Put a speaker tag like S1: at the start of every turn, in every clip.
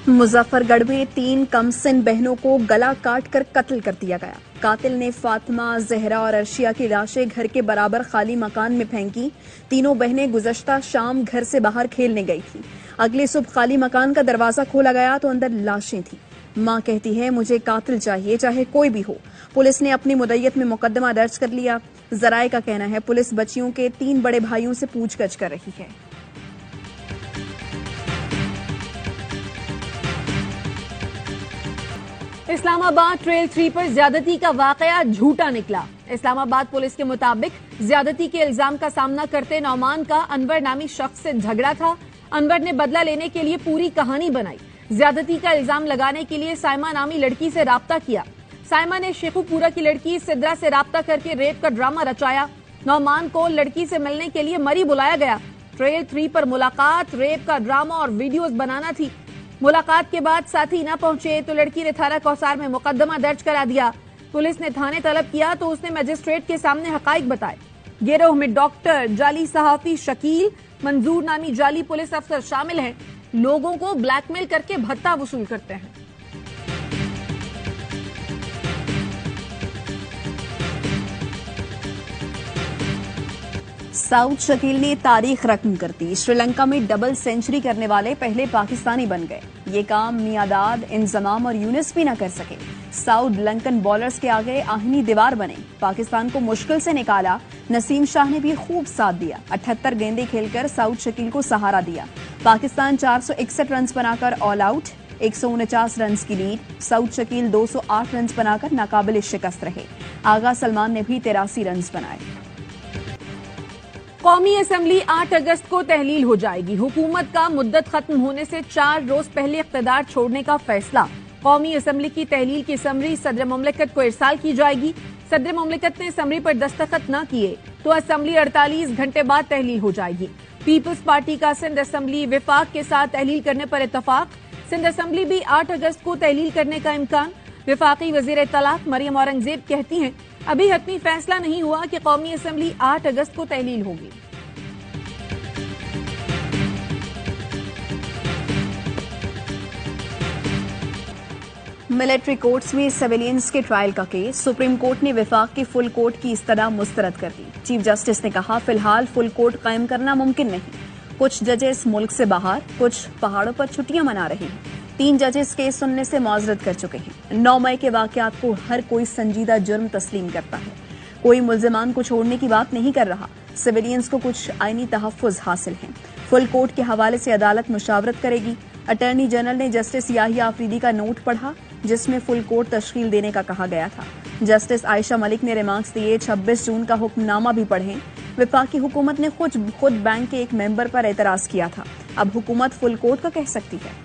S1: मुजफ्फरगढ़ में 3 कमसिन बहनों को गला काट कर कत्ल कर दिया गया। कातिल ने फातिमा, जहरा और अर्शिया की लाशें घर के बराबर खाली मकान में फेंकी। तीनों बहनें गुज़श्ता शाम घर से बाहर खेलने गई थी। अगली सुबह खाली मकान का दरवाजा खोला गया तो अंदर लाशें थी। मां कहती है, मुझे कातिल चाहिए, चाहे कोई भी हो। पुलिस ने अपनी मुद्दत में मुकदमा दर्ज कर लिया। जराये का कहना है पुलिस बच्चियों के 3 बड़े भाइयों से पूछताछ कर रही है।
S2: इस्लामाबाद ट्रेल 3 पर ज्यादती का वाकया झूठा निकला। इस्लामाबाद पुलिस के मुताबिक ज्यादती के इल्जाम का सामना करते नौमान का अनवर नामी शख्स से झगड़ा था। अनवर ने बदला लेने के लिए पूरी कहानी बनाई। ज्यादती का इल्जाम लगाने के लिए साइमा नामी लड़की से राब्ता किया। साइमा ने शेखुपुरा की लड़की सिद्रा से राब्ता करके रेप का ड्रामा रचाया। नौमान को लड़की से मिलने के लिए मरी बुलाया गया। ट्रेल 3 पर मुलाकात, रेप का ड्रामा और वीडियोस बनाना थी। मुलाकात के बाद साथी न पहुंचे तो लड़की ने थाना कौसार में मुकदमा दर्ज करा दिया। पुलिस ने थाने तलब किया तो उसने मजिस्ट्रेट के सामने हकाइक बताए। गिरोह में डॉक्टर, जाली सहाफी शकील, मंजूर नामी जाली पुलिस अफसर शामिल हैं। लोगों को ब्लैकमेल करके भत्ता वसूल करते हैं।
S1: साउथ शकील ने तारीख रकम कर दी। श्रीलंका में डबल सेंचुरी करने वाले पहले पाकिस्तानी बन गए। ये काम मियादाद, इंजमाम और यूनिस भी न कर सके। साउथ लंकन बॉलर्स के आगे आहनी दीवार बने। पाकिस्तान को मुश्किल से निकाला। नसीम शाह ने भी खूब साथ दिया। 78 गेंदें खेलकर साउथ शकील को सहारा दिया। पाकिस्तान 461 रन बनाकर ऑल आउट। 149 रन की लीड। साउथ शकील 208 रन बनाकर नाकाबिल शिकस्त रहे। आगा सलमान ने भी 83 रन बनाए।
S2: कौमी असेंबली 8 अगस्त को तहलील हो जाएगी। हुकूमत का मुद्दत खत्म होने से 4 रोज पहले इख्तिदार छोड़ने का फैसला। कौमी असेंबली की तहलील की समरी सदर मुमलिकत को इरसाल की जाएगी। सदर मुमलिकत ने समरी पर दस्तखत न किए तो असेंबली 48 घंटे बाद तहलील हो जाएगी। पीपल्स पार्टी का सिंध असेंबली विफाक के साथ तहलील करने पर इत्तफाक। सिंध असेंबली भी 8 अगस्त को तहलील करने का इम्कान। विफाकी वजीर तलाक मरियम औरंगजेब कहती हैं, अभी हतमी फैसला नहीं हुआ कि कौमी असेंबली 8 अगस्त को तहलील होगी।
S1: मिलिट्री कोर्ट्स में सिविलियंस के ट्रायल का केस। सुप्रीम कोर्ट ने विफाक की फुल कोर्ट की इस्तदा मुस्तरद कर दी। चीफ जस्टिस ने कहा, फिलहाल फुल कोर्ट कायम करना मुमकिन नहीं। कुछ जजेस मुल्क से बाहर, कुछ पहाड़ों पर छुट्टियां मना रहे हैं। 3 जजेस केस सुनने से मुआजरत कर चुके हैं। 9 मई के वाकयात को हर कोई संजीदा जुर्म तस्लीम करता है। कोई मुल्जिमान को छोड़ने की बात नहीं कर रहा। सिविलियंस को कुछ आईनी तहफ्फुज हासिल हैं। फुल कोर्ट के हवाले से अदालत मुशावरत करेगी। अटॉर्नी जनरल ने जस्टिस याहिया आफरीदी का नोट पढ़ा जिसमें फुल कोर्ट तश्कील देने का कहा गया था। जस्टिस आयशा मलिक ने रिमार्क्स दिए। 26 जून का हुक्मनामा भी पढ़ें। विफाकी हुकूमत ने खुद बैंक के एक मेंबर पर एतराज किया था। अब हुकूमत फुल कोर्ट का कह सकती है।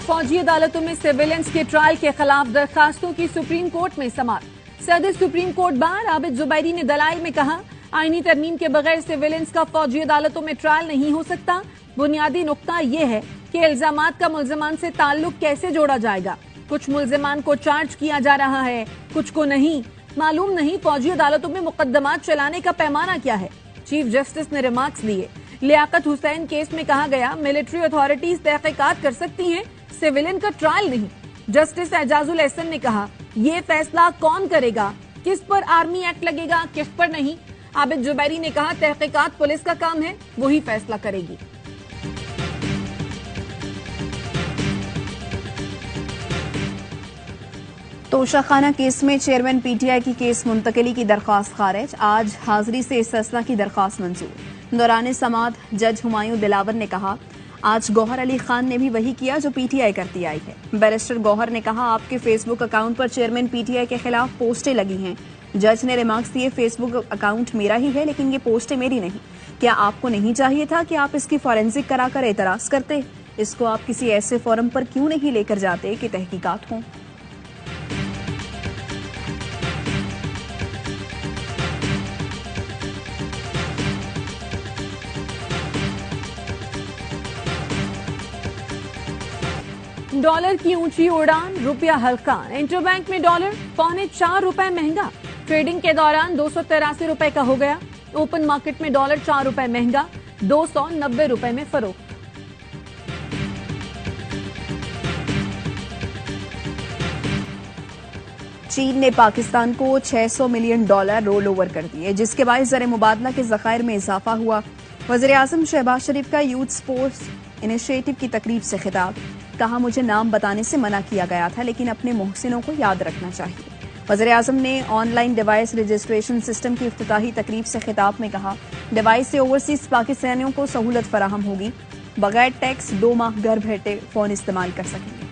S2: फौजी अदालतों में सिविलियंस के ट्रायल के खिलाफ दरखास्तों की सुप्रीम कोर्ट में समाअत। सदर supreme court bar Abid Zubairi ने दलाइल में कहा, आईनी तरमीम के बगैर सिविलियंस का फौजी अदालतों में ट्रायल नहीं हो सकता। बुनियादी नुक्ता यह है कि इल्जामात का मुल्जिमान से ताल्लुक कैसे जोड़ा जाएगा। कुछ मुल्जिमान को चार्ज किया जा रहा है, कुछ को नहीं। मालूम नहीं फौजी अदालतों में मुकदमात चलाने का पैमाना क्या है। चीफ जस्टिस ने रिमार्क्स दिए। लियाकत हुसैन केस में कहा गया, मिलिट्री अथॉरिटीज तहकीकात कर सकती हैं, सिविलियन का ट्रायल नहीं। जस्टिस एजाजुल एहसन ने कहा, ये फैसला कौन करेगा, किस पर आर्मी एक्ट लगेगा, किस पर नहीं। आबिद जुबैरी ने कहा, तहकीकात पुलिस का काम है, वही फैसला करेगी।
S1: तोशाखाना केस में चेयरमैन पीटीआई की केस मुंतकिली की दरख्वास्त खारिज। आज हाजिरी से इस्तिस्ना की दरख्वास्त मंजूर। दौरान समाअत जज हुमायूं दिलावर ने कहा, आज गौहर अली खान ने भी वही किया जो पीटीआई करती आई है। बैरिस्टर गौहर ने कहा, आपके फेसबुक अकाउंट पर चेयरमैन पीटीआई के खिलाफ पोस्टें लगी हैं। जज ने रिमार्क्स दिए, फेसबुक अकाउंट मेरा ही है लेकिन ये पोस्टें मेरी नहीं। क्या आपको नहीं चाहिए था कि आप इसकी फॉरेंसिक कराकर एतराज करते? इसको आप किसी ऐसे फोरम पर क्यों नहीं लेकर जाते कि तहकीकात हों?
S2: डॉलर की ऊंची उड़ान, रुपया हल्का। इंटरबैंक में डॉलर ₹4.25 महंगा। ट्रेडिंग के दौरान 283 रुपए का हो गया। ओपन मार्केट में डॉलर ₹4 महंगा, 290 रुपए में फरोख्त।
S1: चीन ने पाकिस्तान को $600 मिलियन रोल ओवर कर दिए, जिसके बायस ज़र मुबादला के ज़खायर में इजाफा हुआ। वज़ीर-ए-आज़म शहबाज शरीफ का यूथ स्पोर्ट्स इनिशिएटिव की तकरीब से खिताब। कहा, मुझे नाम बताने से मना किया गया था, लेकिन अपने मोहसिनों को याद रखना चाहिए। वज़ीर-ए-आज़म ने ऑनलाइन डिवाइस रजिस्ट्रेशन सिस्टम की इफ्तिताही तकरीब से खिताब में कहा, डिवाइस से ओवरसीज पाकिस्तानियों को सहूलत फराहम होगी। बगैर टैक्स 2 माह घर बैठे फोन इस्तेमाल कर सकेंगे।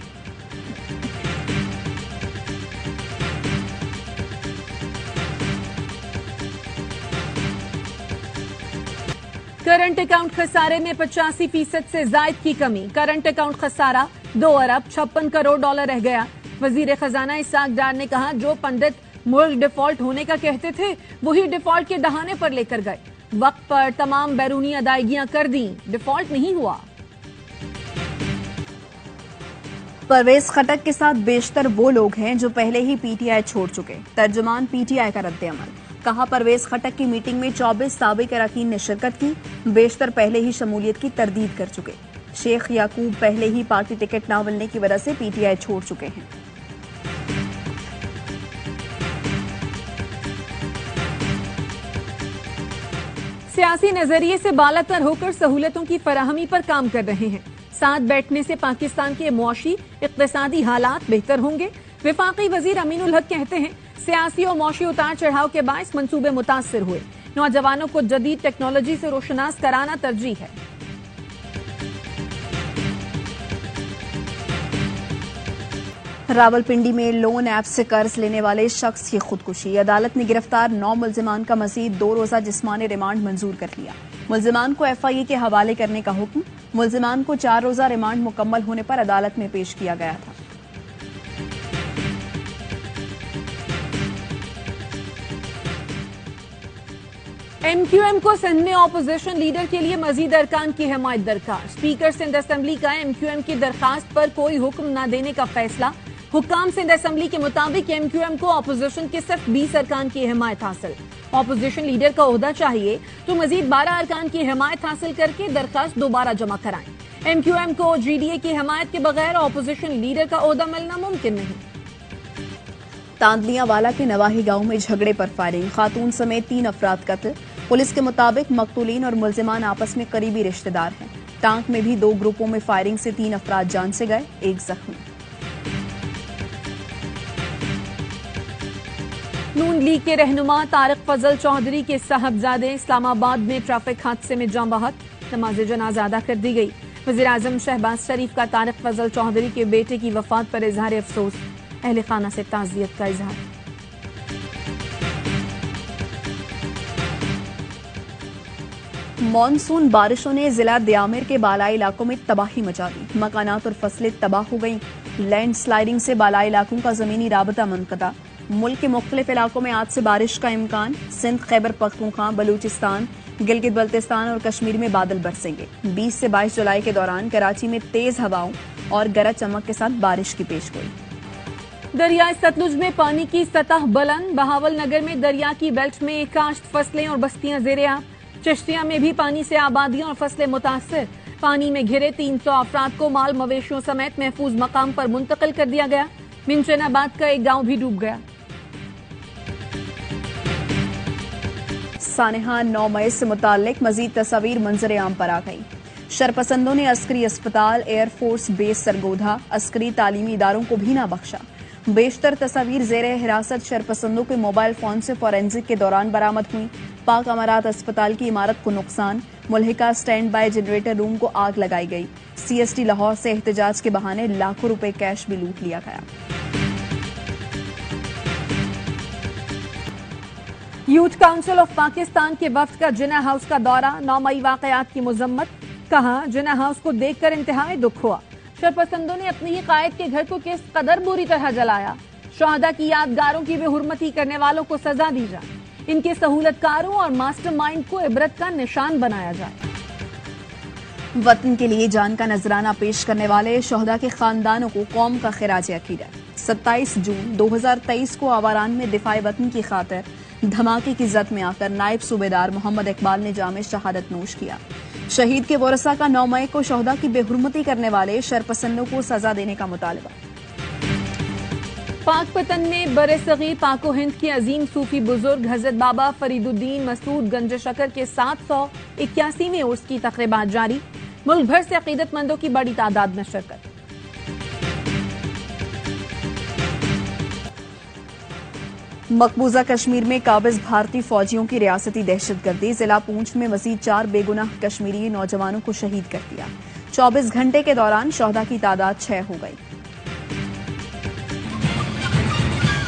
S2: करंट अकाउंट खसारे में 85% से जायद की कमी। करंट अकाउंट खसारा $2.56 रह गया। वजीर खजाना इसाक डार ने कहा, जो पंडित मुल्क डिफॉल्ट होने का कहते थे, वही डिफॉल्ट के दहाने पर लेकर गए। वक्त पर तमाम बैरूनी अदायगियां कर दी, डिफॉल्ट नहीं हुआ।
S1: परवेज खटक के साथ बेशतर वो लोग हैं जो पहले ही पीटीआई छोड़ चुके। तर्जुमान पीटीआई का रद्द-ए-अमल। कहा, परवेज खटक की मीटिंग में 24 साबिक अरकान ने शिरकत की, बेशतर पहले ही शमूलियत की तरदीद कर चुके। शेख याकूब पहले ही पार्टी टिकट न मिलने की वजह से पीटीआई छोड़ चुके हैं।
S2: सियासी नजरिए से बालातर होकर सहूलतों की फराहमी पर काम कर रहे हैं। साथ बैठने से पाकिस्तान के मुआशी इक्तिसादी हालात बेहतर होंगे। विफाकी वजीर अमीनुल हक कहते हैं, सियासी और मौशी उतार चढ़ाव के बायस मंसूबे मुतासिर हुए। नौजवानों को जदीद टेक्नोलॉजी से रोशनास कराना तरजीह है।
S1: रावलपिंडी में लोन ऐप से कर्ज लेने वाले शख्स की खुदकुशी। अदालत ने गिरफ्तार 9 मुल्जिमान का मजीद 2 रोजा जिस्मानी रिमांड मंजूर कर लिया। मुल्जिमान को एफआईए के हवाले करने का हुक्म। मुल्जिमान को 4 रोजा रिमांड मुकम्मल होने पर अदालत में पेश किया गया था।
S2: एमक्यूएम को सिंध में ऑपोजिशन लीडर के लिए मजीद अरकान की हिमायत दरकार। स्पीकर सिंध असेंबली का एमक्यूएम की दरखास्त पर कोई हुक्म न देने का फैसला। हुक्काम सिंध असेंबली के मुताबिक एमक्यूएम को ऑपोजिशन के सिर्फ 20 अरकान की हिमायत हासिल। ऑपोजिशन लीडर का ओहदा चाहिए तो मजीद 12 अरकान की हिमायत हासिल करके दरखास्त दोबारा जमा कराएं। एमक्यूएम को जीडीए की हिमायत के बगैर ऑपोजिशन लीडर का ओहदा मिलना मुमकिन नहीं।
S1: तांदलियावाला के नवाही गांव में झगड़े पर फायरिंग। खातून समेत 3 अफराद कत्ल। पुलिस के मुताबिक मकतूलीन और मुल्जिमान आपस में करीबी रिश्तेदार हैं। टांक में भी 2 ग्रुपों में फायरिंग से 3 अफराद जान से गए, 1 जख्मी।
S2: नून लीग के रहनुमा तारिक फजल चौधरी के साहबजादे इस्लामाबाद में ट्रैफिक हादसे में जाँ बहक। नमाज जनाजा अदा कर दी गई। वज़ीर-ए-आज़म शहबाज शरीफ का तारिक फजल चौधरी के बेटे की वफात पर इजहार अफसोस। अहले खाना से ताज़ियत का इजहार।
S1: मॉनसून बारिशों ने जिला दयामिर के बालाई इलाकों में तबाही मचा दी। मकानात और फसलें तबाह हो गईं। लैंड स्लाइडिंग से बालाई इलाकों का जमीनी राबता मुनक़ता। मुल्क के मुख्तलिफ इलाकों में आज से बारिश का इम्कान। सिंध, खैबर पख्तूनख्वा, बलूचिस्तान, गिलगित बल्तिस्तान और कश्मीर में बादल बरसेंगे। 20 से 22 जुलाई के दौरान कराची में तेज हवाओं और गरज चमक के साथ बारिश की पेशगोई।
S2: दरियाई सतलुज में पानी की सतह बुलंद। बहावल नगर में दरिया की बेल्ट में काश्त फसलें और बस्तियां ज़ेर-ए-आब। चिश्तिया में भी पानी से आबादियां और फसलें मुतासिर। पानी में घिरे 300 अफराद को माल मवेशियों समेत महफूज मकाम पर मुंतकिल कर दिया गया। मिंचनाबाद का एक गांव भी डूब गया।
S1: सानेहा 9 मई से मुताल्लिक मजीद तस्वीर मंजर आम पर आ गई। शरपसंदों ने अस्करी अस्पताल, एयरफोर्स बेस सरगोधा, अस्करी तालीमी इदारों को भी ना बख्शा। बेशतर तस्वीर ज़ेरे हिरासत शरपसंदों के मोबाइल फोन से फोरेंसिक के दौरान बरामद हुई। पाक अमारात अस्पताल की इमारत को नुकसान। मुल्हिका स्टैंड बाय जनरेटर रूम को आग लगाई गई। सीएसटी लाहौर से एहतजाज के बहाने लाखों रुपए कैश भी लूट लिया गया।
S2: यूथ काउंसिल ऑफ पाकिस्तान के वफ्द का जिना हाउस का दौरा। 9 मई वाकयात की मजम्मत। कहा, जिना हाउस को देखकर इंतहाई दुख हुआ। शरपसंदों ने अपने ही कायद के घर को किस कदर बुरी तरह जलाया। शहादा की यादगारों की बेहुरमती करने वालों को सजा दी जाए। इनके सहूलतकारों और मास्टरमाइंड को इबरत का निशान बनाया जाए।
S1: वतन के लिए जान का नजराना पेश करने वाले शोहदा के खानदानों को कौम का खिराज अकीदत। 27 जून 2023 को आवारान में दिफाए वतन की खातिर धमाके की जद में आकर नायब सूबेदार मोहम्मद इकबाल ने जामे शहादत नोश किया। शहीद के वरसा का 9 मई को शोहदा की बेहुरमती करने वाले शरपसंदों को सजा देने का मुतालबा।
S2: पाकपतन में बरसगीर पाको हिंद की अजीम सूफी बुजुर्ग हजरत बाबा फरीदुद्दीन मसूद गंज शकर के 781वें उर्स की तकरीबात जारी। मुल्क भर से अकीदतमंदों की बड़ी तादाद में शिरकत।
S1: मकबूजा कश्मीर में काबिज भारतीय फौजियों की रियासती दहशतगर्दी। जिला पूंछ में मजीद 4 बेगुनाह कश्मीरी नौजवानों को शहीद कर दिया। 24 घंटे के दौरान शोहदा की तादाद 6 हो गई।